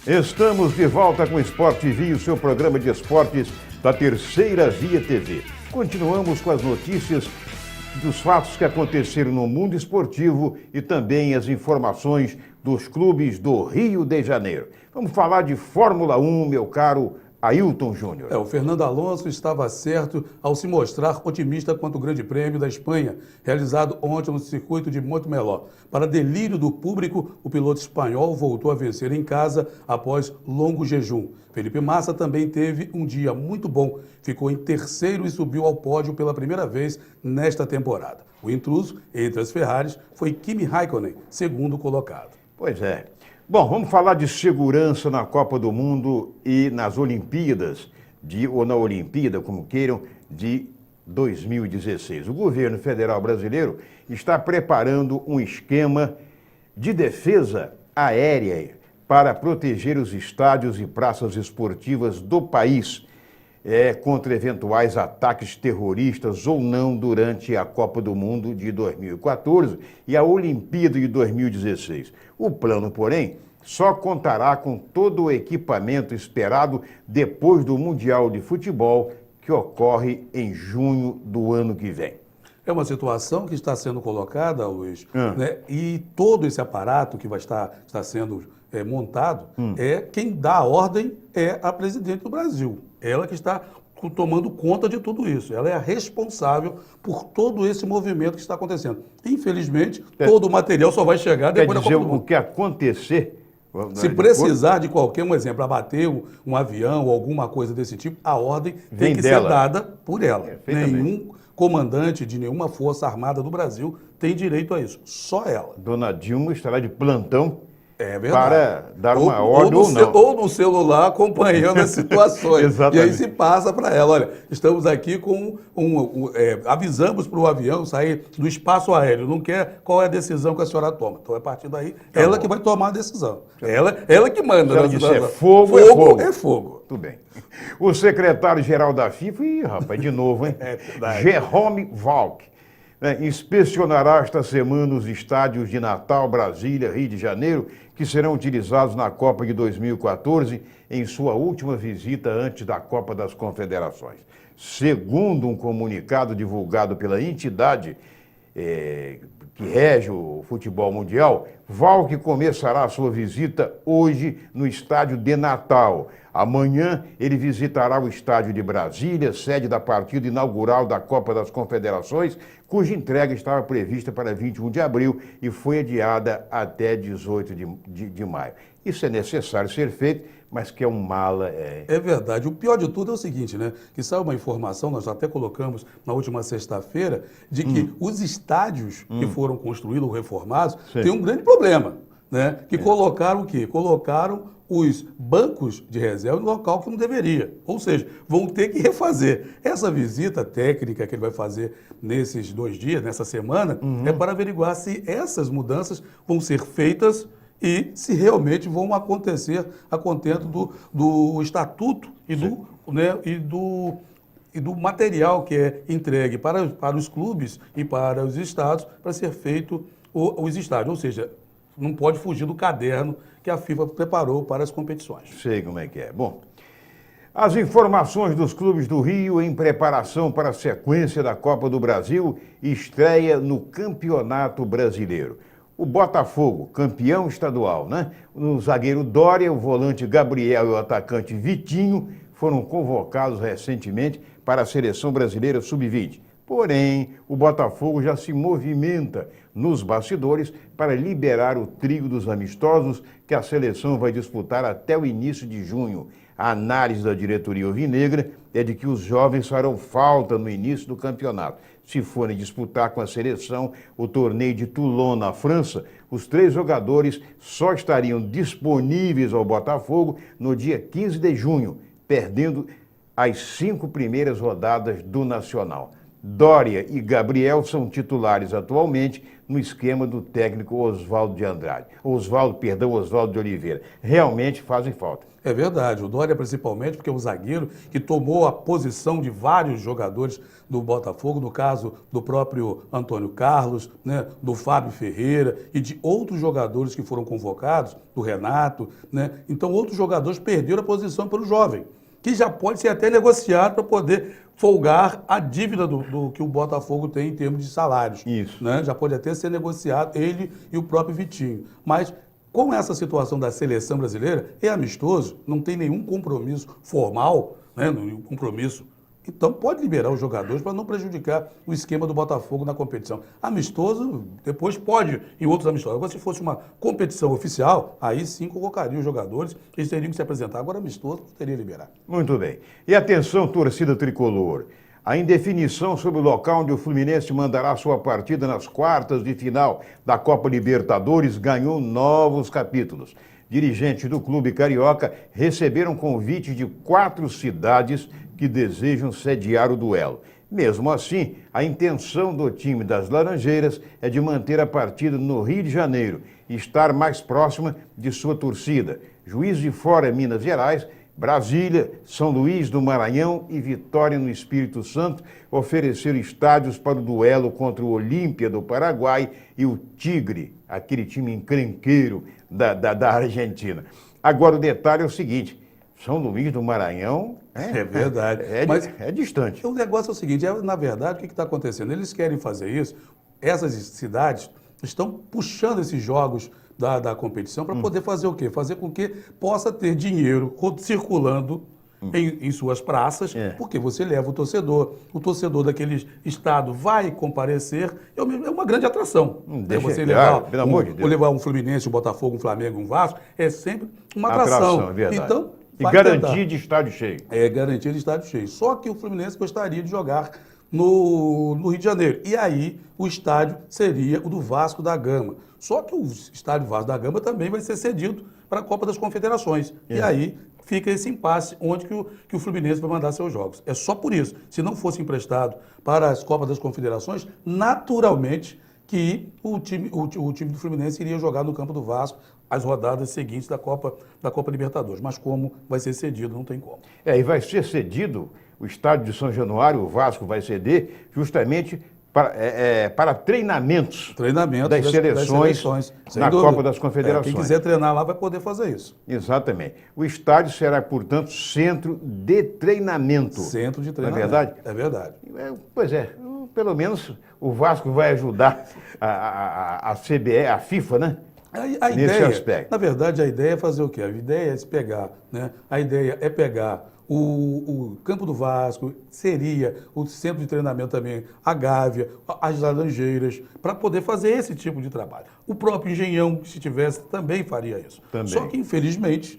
Estamos de volta com o Sport TV, o seu programa de esportes da Terceira Via TV. Continuamos com as notícias dos fatos que aconteceram no mundo esportivo e também as informações dos clubes do Rio de Janeiro. Vamos falar de Fórmula 1, meu caro Ailton Júnior. O Fernando Alonso estava certo ao se mostrar otimista quanto ao Grande Prêmio da Espanha, realizado ontem no circuito de Montmeló. Para delírio do público, o piloto espanhol voltou a vencer em casa após longo jejum. Felipe Massa também teve um dia muito bom, ficou em terceiro e subiu ao pódio pela primeira vez nesta temporada. O intruso entre as Ferraris foi Kimi Raikkonen, segundo colocado. Pois é. Bom, vamos falar de segurança na Copa do Mundo e nas Olimpíadas, ou na Olimpíada, como queiram, de 2016. O governo federal brasileiro está preparando um esquema de defesa aérea para proteger os estádios e praças esportivas do país contra eventuais ataques terroristas ou não durante a Copa do Mundo de 2014 e a Olimpíada de 2016. O plano, porém, só contará com todo o equipamento esperado depois do Mundial de Futebol, que ocorre em junho do ano que vem. É uma situação que está sendo colocada, Luiz, né? E todo esse aparato que está sendo montado, quem dá a ordem é a presidente do Brasil. Ela que está tomando conta de tudo isso. Ela é a responsável por todo esse movimento que está acontecendo. Infelizmente, todo o material só vai chegar depois da Copa do Mundo. O que acontecer... Se precisar de qualquer exemplo, abater um avião ou alguma coisa desse tipo, a ordem tem que ser dada por ela. Nenhum comandante de nenhuma força armada do Brasil tem direito a isso. Só ela. Dona Dilma estará de plantão para dar uma ordem ou não. Ou no celular acompanhando as situações. Exatamente. E aí se passa para ela, olha, estamos aqui com avisamos para o avião sair do espaço aéreo, não quer, qual é a decisão que a senhora toma? Então, a partir daí, ela que vai tomar a decisão. Ela que manda. Se ela disser fogo, é fogo. É fogo. Tudo bem. O secretário-geral da FIFA, rapaz, de novo, hein? Jerome Valk, inspecionará esta semana os estádios de Natal, Brasília, Rio de Janeiro, que serão utilizados na Copa de 2014, em sua última visita antes da Copa das Confederações. Segundo um comunicado divulgado pela entidade que rege o futebol mundial, Valk começará a sua visita hoje no estádio de Natal. Amanhã ele visitará o estádio de Brasília, sede da partida inaugural da Copa das Confederações, cuja entrega estava prevista para 21 de abril e foi adiada até 18 de maio. Isso é necessário ser feito, mas que é um mala... É verdade. O pior de tudo é o seguinte, né? Que saiu uma informação, nós até colocamos na última sexta-feira, de que os estádios que foram construídos ou reformados têm um grande problema, né? Que colocaram o quê? Colocaram os bancos de reserva no local que não deveria. Ou seja, vão ter que refazer. Essa visita técnica que ele vai fazer nesses 2 dias, nessa semana, é para averiguar se essas mudanças vão ser feitas e se realmente vão acontecer a contento do estatuto e do material que é entregue para os clubes e para os estados para ser feito os estádios. Ou seja, não pode fugir do caderno que a FIFA preparou para as competições. Sei como é que é. Bom, as informações dos clubes do Rio em preparação para a sequência da Copa do Brasil estreia no Campeonato Brasileiro. O Botafogo, campeão estadual, né? O zagueiro Dória, o volante Gabriel e o atacante Vitinho foram convocados recentemente para a Seleção Brasileira Sub-20. Porém, o Botafogo já se movimenta nos bastidores para liberar o trio dos amistosos que a seleção vai disputar até o início de junho. A análise da diretoria alvinegra é de que os jovens farão falta no início do campeonato. Se forem disputar com a seleção o torneio de Toulon, na França, os 3 jogadores só estariam disponíveis ao Botafogo no dia 15 de junho, perdendo as 5 primeiras rodadas do Nacional. Dória e Gabriel são titulares atualmente no esquema do técnico Oswaldo de Andrade. Oswaldo de Oliveira. Realmente fazem falta. É verdade, o Dória principalmente, porque é um zagueiro que tomou a posição de vários jogadores do Botafogo, no caso do próprio Antônio Carlos, né, do Fábio Ferreira e de outros jogadores que foram convocados, do Renato, né? Então outros jogadores perderam a posição pelo jovem, que já pode ser até negociado para poder folgar a dívida do que o Botafogo tem em termos de salários. Isso. Né? Já pode até ser negociado ele e o próprio Vitinho. Mas com essa situação da seleção brasileira, é amistoso, não tem nenhum compromisso formal, né? Nenhum compromisso. Então pode liberar os jogadores para não prejudicar o esquema do Botafogo na competição. Amistoso, depois pode em outros amistosos. Agora, se fosse uma competição oficial, aí sim convocaria os jogadores, eles teriam que se apresentar. Agora, amistoso, poderia liberar. Muito bem. E atenção, torcida tricolor. A indefinição sobre o local onde o Fluminense mandará sua partida nas quartas de final da Copa Libertadores ganhou novos capítulos. Dirigentes do clube carioca receberam convite de 4 cidades que desejam sediar o duelo. Mesmo assim, a intenção do time das Laranjeiras é de manter a partida no Rio de Janeiro e estar mais próxima de sua torcida. Juiz de Fora, Minas Gerais, Brasília, São Luís do Maranhão e Vitória no Espírito Santo ofereceram estádios para o duelo contra o Olímpia do Paraguai e o Tigre, aquele time encrenqueiro da Argentina. Agora o detalhe é o seguinte, São Luís do Maranhão é verdade. Mas é distante. O negócio é o seguinte, na verdade, o que está acontecendo? Eles querem fazer isso, essas cidades estão puxando esses jogos da competição para poder fazer o quê? Fazer com que possa ter dinheiro circulando em suas praças, porque você leva o torcedor daquele estado vai comparecer, é uma grande atração. Deixa você claro, levar, pelo amor de Deus. levar um Fluminense, um Botafogo, um Flamengo, um Vasco, é sempre uma atração. É verdade. Então, e garantia de estádio cheio. É, garantia de estádio cheio. Só que o Fluminense gostaria de jogar no Rio de Janeiro. E aí o estádio seria o do Vasco da Gama. Só que o estádio Vasco da Gama também vai ser cedido para a Copa das Confederações. E aí fica esse impasse onde que o Fluminense vai mandar seus jogos. É só por isso. Se não fosse emprestado para as Copas das Confederações, naturalmente que o time do Fluminense iria jogar no campo do Vasco as rodadas seguintes da Copa Libertadores. Mas como vai ser cedido, não tem como. E vai ser cedido, o estádio de São Januário, o Vasco vai ceder justamente para treinamentos das seleções na Copa das Confederações. Quem quiser treinar lá vai poder fazer isso. Exatamente. O estádio será, portanto, centro de treinamento. Centro de treinamento. Não é verdade? É verdade. Pois é. Pelo menos o Vasco vai ajudar a CBF, a FIFA, né? Nesse aspecto. Na verdade, a ideia é fazer o quê? A ideia é se pegar, né? A ideia é pegar o campo do Vasco, seria o centro de treinamento também, a Gávea, as Laranjeiras, para poder fazer esse tipo de trabalho. O próprio Engenhão, se tivesse, também faria isso. Também. Só que, infelizmente,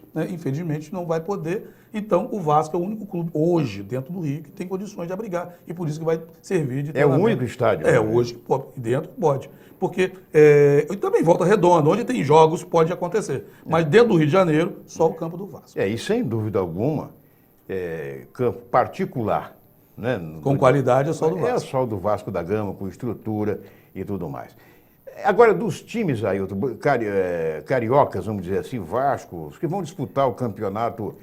não vai poder. Então, o Vasco é o único clube hoje, dentro do Rio, que tem condições de abrigar. E por isso que vai servir de treinamento. É o único estádio. Hoje, dentro pode. Porque, e também Volta Redonda, onde tem jogos, pode acontecer. Mas dentro do Rio de Janeiro, só o campo do Vasco. E sem dúvida alguma, campo particular, né? Com qualidade é só do Vasco. É só do Vasco da Gama, com estrutura e tudo mais. Agora, dos times, Ailton, cariocas, vamos dizer assim, Vasco, os que vão disputar o campeonato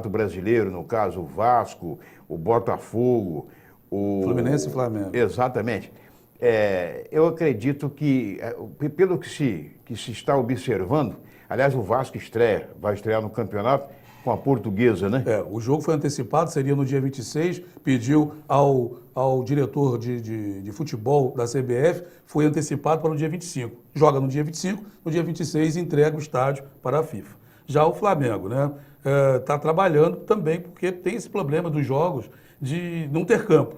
brasileiro, no caso o Vasco, o Botafogo, o Fluminense e Flamengo. Exatamente. Eu acredito que, pelo que se está observando, aliás, o Vasco vai estrear no campeonato com a Portuguesa, né? O jogo foi antecipado, seria no dia 26, pediu ao diretor de futebol da CBF, foi antecipado para o dia 25. Joga no dia 25, no dia 26 entrega o estádio para a FIFA. Já o Flamengo, né, está trabalhando também, porque tem esse problema dos jogos de não ter campo.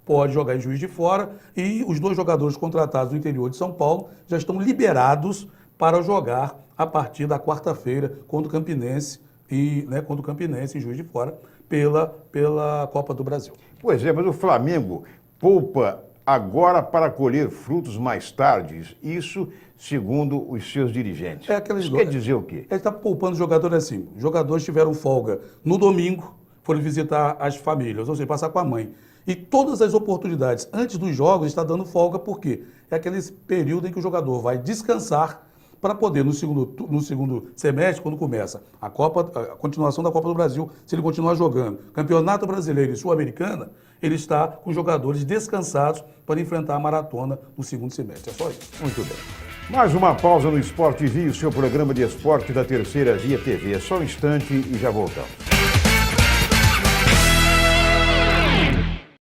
Pode jogar em Juiz de Fora e os 2 jogadores contratados do interior de São Paulo já estão liberados para jogar a partir da quarta-feira contra o Campinense em Juiz de Fora pela Copa do Brasil. Pois é, mas o Flamengo poupa agora para colher frutos mais tarde. Isso segundo os seus dirigentes. Isso quer dizer o quê? Ele está poupando jogadores assim. Os jogadores tiveram folga no domingo, foram visitar as famílias, ou seja, passar com a mãe. E todas as oportunidades antes dos jogos está dando folga, por quê? É aquele período em que o jogador vai descansar para poder, no segundo semestre, quando começa a continuação da Copa do Brasil, se ele continuar jogando Campeonato Brasileiro e Sul-Americana, ele está com jogadores descansados para enfrentar a maratona no segundo semestre. É só isso. Muito bem. Mais uma pausa no Sport TV, o seu programa de esporte da Terceira Via TV. É só um instante e já voltamos.